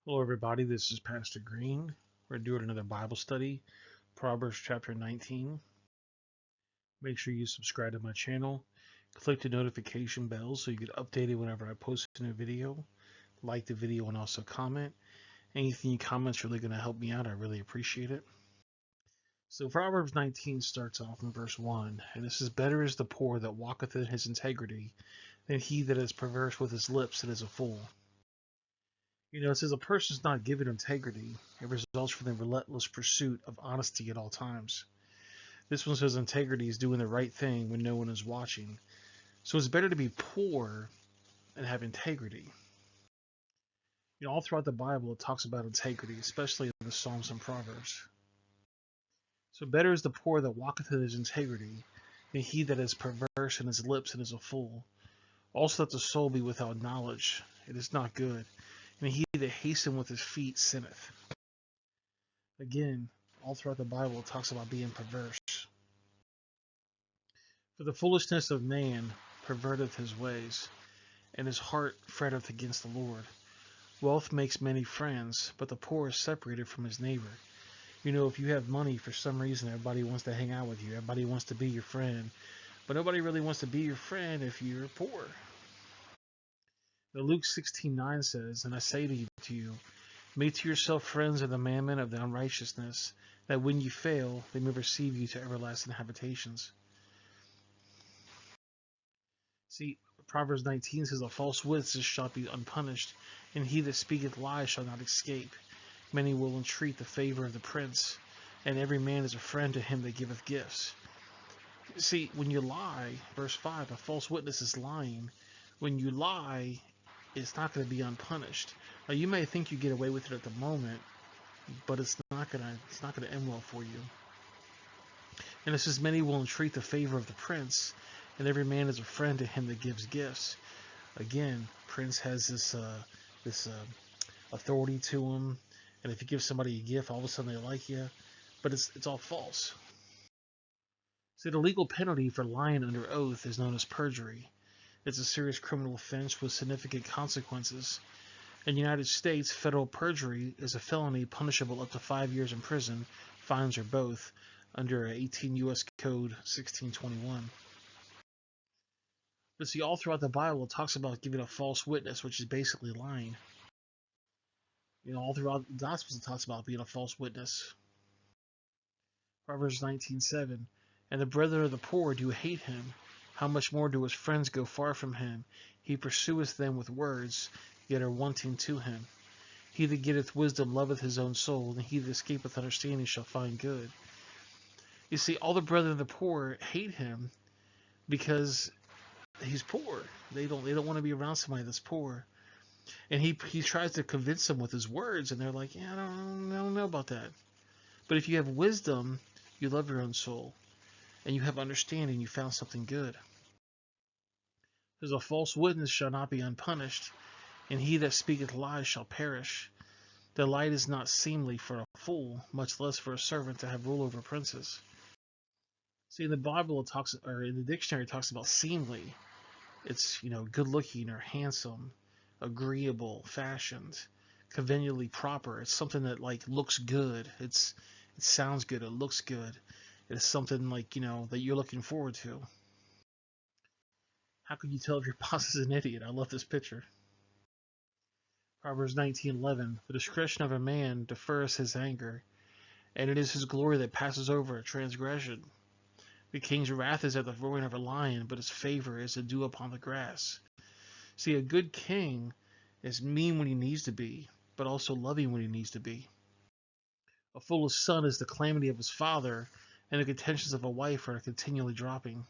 Hello, everybody. This is Pastor Green. We're doing another Bible study, Proverbs chapter 19. Make sure you subscribe to my channel. Click the notification bell so you get updated whenever I post a new video. Like the video and also comment. Anything you comment is really going to help me out. I really appreciate it. So Proverbs 19 starts off in verse 1, and this is, "Better is the poor that walketh in his integrity than he that is perverse with his lips and is a fool." It says a person's not given integrity. It results from the relentless pursuit of honesty at all times. This one says integrity is doing the right thing when no one is watching. So it's better to be poor and have integrity. All throughout the Bible, it talks about integrity, especially in the Psalms and Proverbs. So better is the poor that walketh in his integrity than he that is perverse in his lips and is a fool. Also that the soul be without knowledge. It is not good. And he that hasteneth with his feet sinneth. Again, all throughout the Bible, it talks about being perverse. For the foolishness of man perverteth his ways, and his heart fretteth against the Lord. Wealth makes many friends, but the poor is separated from his neighbor. If you have money, for some reason, everybody wants to hang out with you. Everybody wants to be your friend. But nobody really wants to be your friend if you're poor. Now, Luke 16:9 says, "And I say to you, make to yourself friends of the mammon of the unrighteousness, that when you fail, they may receive you to everlasting habitations." See, Proverbs 19 says, "A false witness shall be unpunished, and he that speaketh lies shall not escape. Many will entreat the favor of the prince, and every man is a friend to him that giveth gifts." See, when you lie, verse 5, a false witness is lying. When you lie, it's not going to be unpunished. Now, you may think you get away with it at the moment, but it's not going to end well for you. And it says, "Many will entreat the favor of the prince, and every man is a friend to him that gives gifts." Again, prince has this authority to him, and if you give somebody a gift, all of a sudden they like you, but it's all false. See, the legal penalty for lying under oath is known as perjury. It's a serious criminal offense with significant consequences. In the United States, federal perjury is a felony punishable up to 5 years in prison, fines, or both, under 18 U.S. Code 1621. But see, all throughout the Bible, it talks about giving a false witness, which is basically lying. All throughout the Gospels, it talks about being a false witness. Proverbs 19:7, "And the brethren of the poor do hate him. How much more do his friends go far from him? He pursueth them with words, yet are wanting to him. He that getteth wisdom loveth his own soul, and he that escapeth understanding shall find good." You see, all the brethren of the poor hate him because he's poor. They don't want to be around somebody that's poor. And he tries to convince them with his words, and they're like, "Yeah, I don't know about that." But if you have wisdom, you love your own soul, and you have understanding, you found something good. Because a false witness shall not be unpunished, and he that speaketh lies shall perish. Delight is not seemly for a fool, much less for a servant to have rule over princes. See, in the Bible, it talks, or in the dictionary, it talks about seemly. It's, good looking or handsome, agreeable, fashioned, conveniently proper. It's something that looks good. It sounds good. It looks good. It's something that you're looking forward to. How can you tell if your boss is an idiot? I love this picture. Proverbs 19:11, "The discretion of a man deferreth his anger, and it is his glory that passes over a transgression. The king's wrath is at the roaring of a lion, but his favor is the dew upon the grass." See, a good king is mean when he needs to be, but also loving when he needs to be. A foolish son is the calamity of his father, and the contentions of a wife are continually dropping.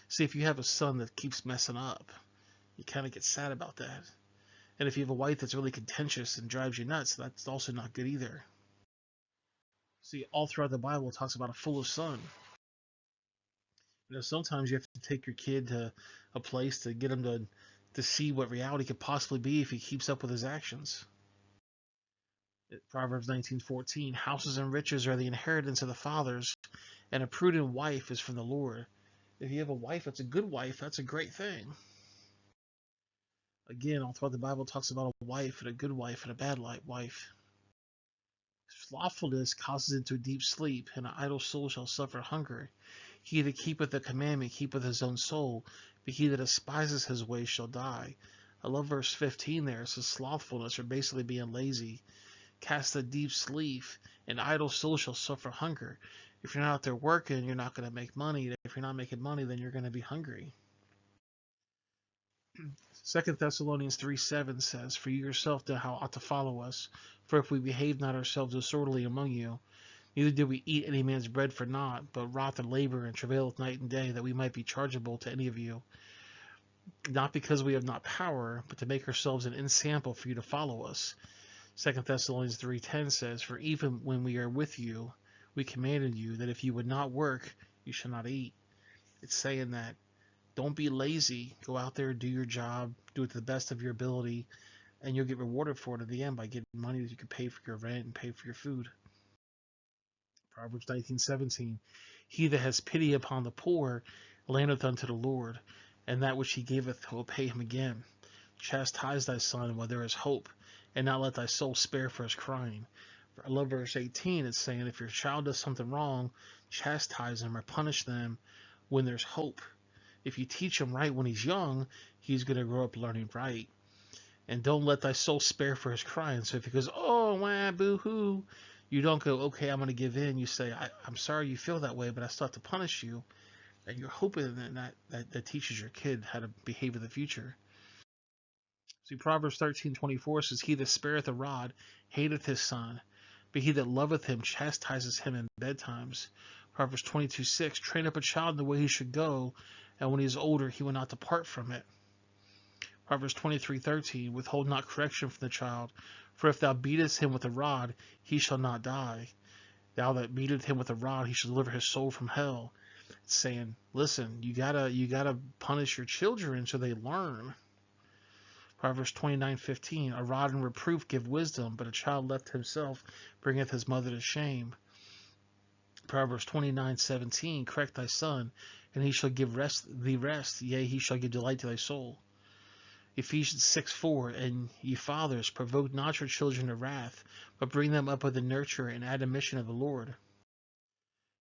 See, if you have a son that keeps messing up, you kind of get sad about that. And if you have a wife that's really contentious and drives you nuts, that's also not good either. See, all throughout the Bible, it talks about a foolish son. Sometimes you have to take your kid to a place to get him to see what reality could possibly be if he keeps up with his actions. Proverbs 19:14, "Houses and riches are the inheritance of the fathers, and a prudent wife is from the Lord." If you have a wife that's a good wife, that's a great thing. Again, all throughout the Bible, it talks about a wife and a good wife and a bad wife. Slothfulness causes into a deep sleep, and an idle soul shall suffer hunger. He that keepeth the commandment keepeth his own soul, but he that despises his way shall die. I love verse 15 there. It says slothfulness, or basically being lazy. Cast a deep sleep, and idle soul shall suffer hunger. If you're not out there working, you're not going to make money. If you're not making money, then you're going to be hungry. 2 Thessalonians 3:7 says, For you yourself know how ought to follow us. For if we behave not ourselves disorderly among you, neither do we eat any man's bread for naught, but wrath and labor and travail night and day, that we might be chargeable to any of you. Not because we have not power, but to make ourselves an ensample for you to follow us. 2 Thessalonians 3:10 says, For even when we are with you, we commanded you that if you would not work, you shall not eat. It's saying that don't be lazy. Go out there, do your job, do it to the best of your ability, and you'll get rewarded for it at the end by getting money that you can pay for your rent and pay for your food. Proverbs 19:17. He that has pity upon the poor lendeth unto the Lord, and that which he giveth will pay him again. Chastise thy son while there is hope, and not let thy soul spare for his crying. I love verse 18. It's saying if your child does something wrong, chastise them or punish them when there's hope. If you teach him right when he's young, he's going to grow up learning right. And don't let thy soul spare for his crying. So if he goes, oh, wah, boo-hoo, you don't go, okay, I'm going to give in. You say, I'm sorry you feel that way, but I still have to punish you. And you're hoping that teaches your kid how to behave in the future. See, Proverbs 13:24 says, He that spareth a rod hateth his son, but he that loveth him chastises him in bedtimes. Proverbs 22:6, Train up a child in the way he should go, and when he is older, he will not depart from it. Proverbs 23:13, Withhold not correction from the child, for if thou beatest him with a rod, he shall not die. Thou that beatest him with a rod, he shall deliver his soul from hell. It's saying, listen, you gotta punish your children so they learn. Proverbs 29:15, A rod and reproof give wisdom, but a child left himself bringeth his mother to shame. Proverbs 29:17, Correct thy son, and he shall give thee rest, yea, he shall give delight to thy soul. Ephesians 6:4, And ye fathers, provoke not your children to wrath, but bring them up with the nurture and admonition of the Lord.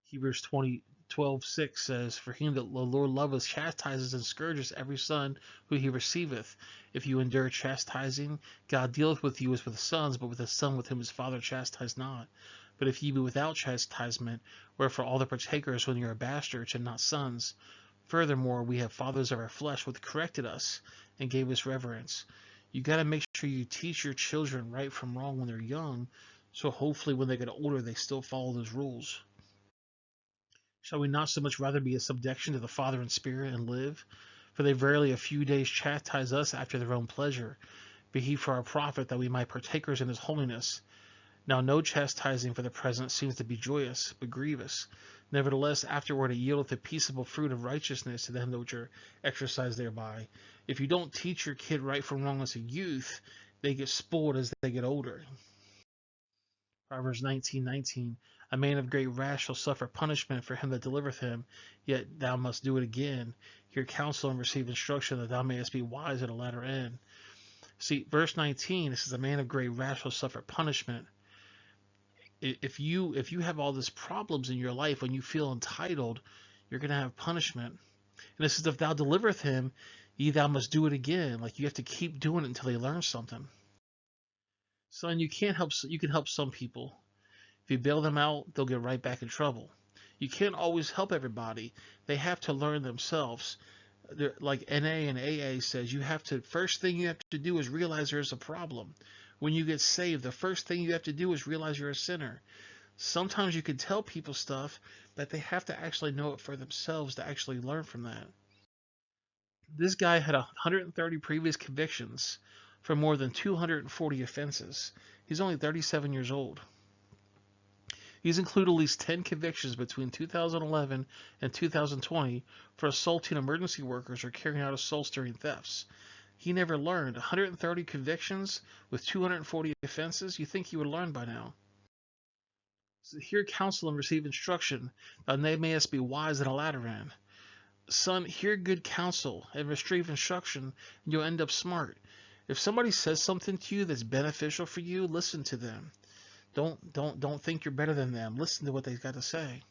Hebrews 12:6 says, For him that the Lord loveth chastises and scourges every son who he receiveth. If you endure chastising, God dealeth with you as with sons, but with a son with whom his father chastised not. But if ye be without chastisement, wherefore all the partakers when you are bastards and not sons. Furthermore, we have fathers of our flesh which corrected us and gave us reverence. You got to make sure you teach your children right from wrong when they're young, so hopefully when they get older they still follow those rules. Shall we not so much rather be a subjection to the Father in spirit and live? For they verily a few days chastise us after their own pleasure. Be he for our profit, that we might partakers in his holiness. Now no chastising for the present seems to be joyous, but grievous. Nevertheless, afterward it yieldeth a peaceable fruit of righteousness to them which are exercised thereby. If you don't teach your kid right from wrong as a youth, they get spoiled as they get older. Proverbs 19:19, A man of great wrath shall suffer punishment for him that delivereth him, yet thou must do it again. Hear counsel and receive instruction, that thou mayest be wise at a latter end. See, verse 19, it says, A man of great wrath shall suffer punishment. If you have all these problems in your life, when you feel entitled, you're going to have punishment. And it says, If thou delivereth him, ye thou must do it again. Like you have to keep doing it until they learn something. Son, you can help some people. If you bail them out, they'll get right back in trouble. You can't always help everybody. They have to learn themselves. Like NA and AA says, first thing you have to do is realize there's a problem. When you get saved, the first thing you have to do is realize you're a sinner. Sometimes you can tell people stuff, but they have to actually know it for themselves to actually learn from that. This guy had 130 previous convictions for more than 240 offenses. He's only 37 years old. He's included at least 10 convictions between 2011 and 2020 for assaulting emergency workers or carrying out assaults during thefts. He never learned. 130 convictions with 240 offenses? You think he would learn by now. So hear counsel and receive instruction, that they mayest be wise at a latter end. Son, hear good counsel and retrieve instruction, and you'll end up smart. If somebody says something to you that's beneficial for you, listen to them. Don't think you're better than them. Listen to what they've got to say.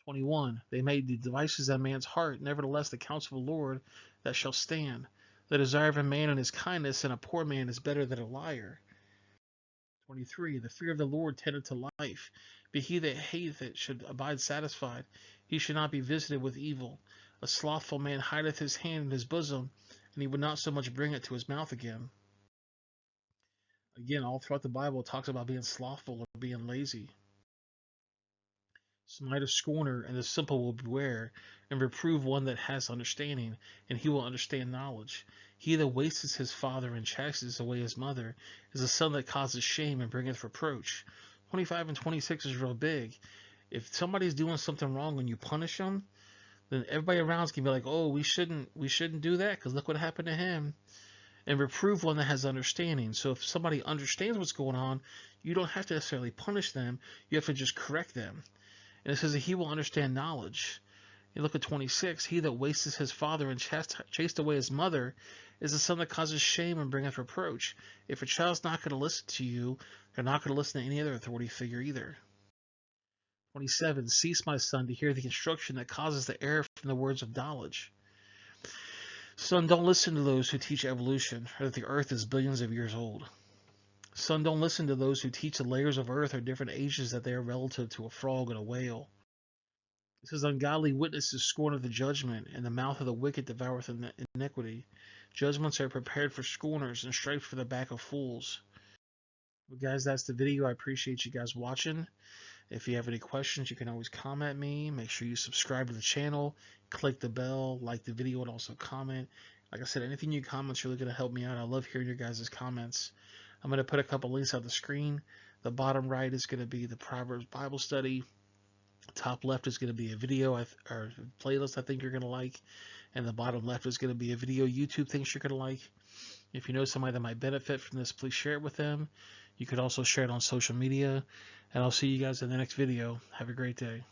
21. They made the devices of man's heart, nevertheless the counsel of the Lord that shall stand. The desire of a man and his kindness, and a poor man is better than a liar. 23. The fear of the Lord tendeth to life, but he that hateth it should abide satisfied. He should not be visited with evil. A slothful man hideth his hand in his bosom, and he would not so much bring it to his mouth again. Again, all throughout the Bible, it talks about being slothful or being lazy. Smite a scorner, and the simple will beware, and reprove one that has understanding, and he will understand knowledge. He that wasteth his father and chastises away his mother is a son that causes shame and bringeth reproach. 25 and 26 is real big. If somebody's doing something wrong and you punish them, then everybody around can be like, "Oh, we shouldn't do that because look what happened to him." And reprove one that has understanding. So if somebody understands what's going on, you don't have to necessarily punish them. You have to just correct them. And it says that he will understand knowledge. You look at 26. He that wasteth his father and chased away his mother is the son that causes shame and bringeth reproach. If a child's not going to listen to you, they're not going to listen to any other authority figure either. 27. Cease, my son, to hear the instruction that causes the error from the words of knowledge. Son, don't listen to those who teach evolution, or that the earth is billions of years old. Son, don't listen to those who teach the layers of earth are different ages, that they are relative to a frog and a whale. It says, ungodly witnesses scorn of the judgment, and the mouth of the wicked devoureth iniquity. Judgments are prepared for scorners, and stripes for the back of fools. Well, guys, that's the video. I appreciate you guys watching. If you have any questions, you can always comment me. Make sure you subscribe to the channel, click the bell, like the video, and also comment. Like I said, anything you comment is really going to help me out. I love hearing your guys' comments. I'm going to put a couple links on the screen. The bottom right is going to be the Proverbs Bible study. Top left is going to be a video or playlist I think you're going to like. And the bottom left is going to be a video YouTube thinks you're going to like. If you know somebody that might benefit from this, please share it with them. You could also share it on social media. And I'll see you guys in the next video. Have a great day.